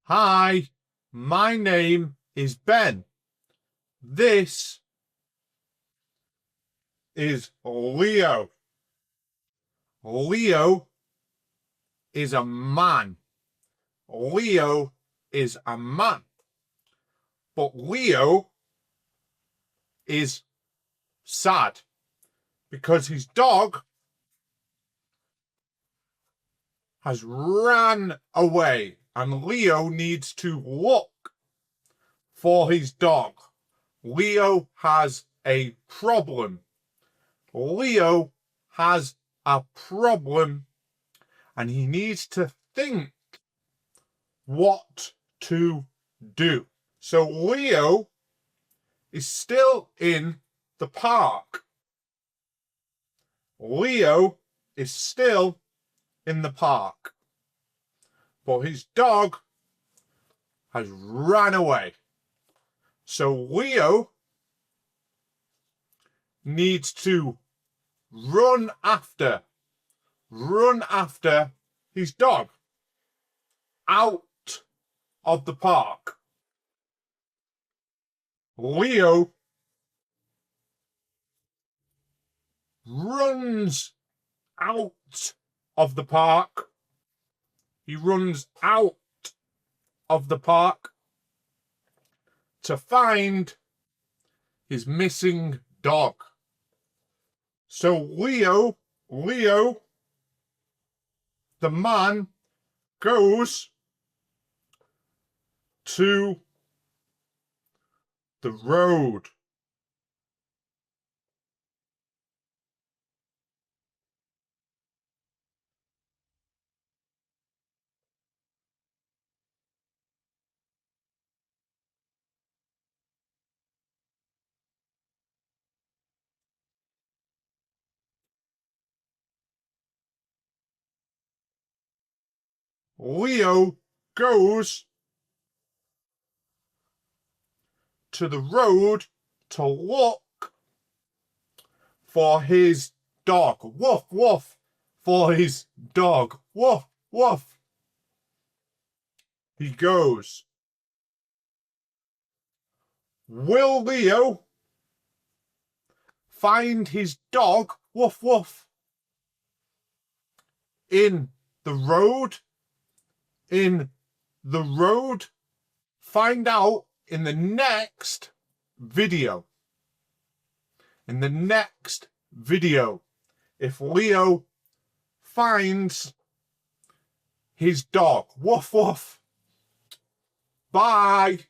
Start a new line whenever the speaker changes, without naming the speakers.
Hi, my name is Ben. This is Leo. Leo is a man. Leo is a man. But Leo is sad because his dog has ran away and Leo needs to look for his dog. Leo has a problem. Leo has a problem and he needs to think what to do. So Leo is still in the park. Leo is still in the park, but his dog has ran away. So Leo needs to run after his dog out of the park. Leo runs out of the park. He runs out of the park to find his missing dog. So Leo, the man, goes to the road. Leo goes to the road to look for his dog. Woof, woof, for his dog. Woof, woof. He goes. Will Leo find his dog, woof, woof, in the road? In the road? Find out in the next video. In the next video, if Leo finds his dog. Woof, woof. Bye.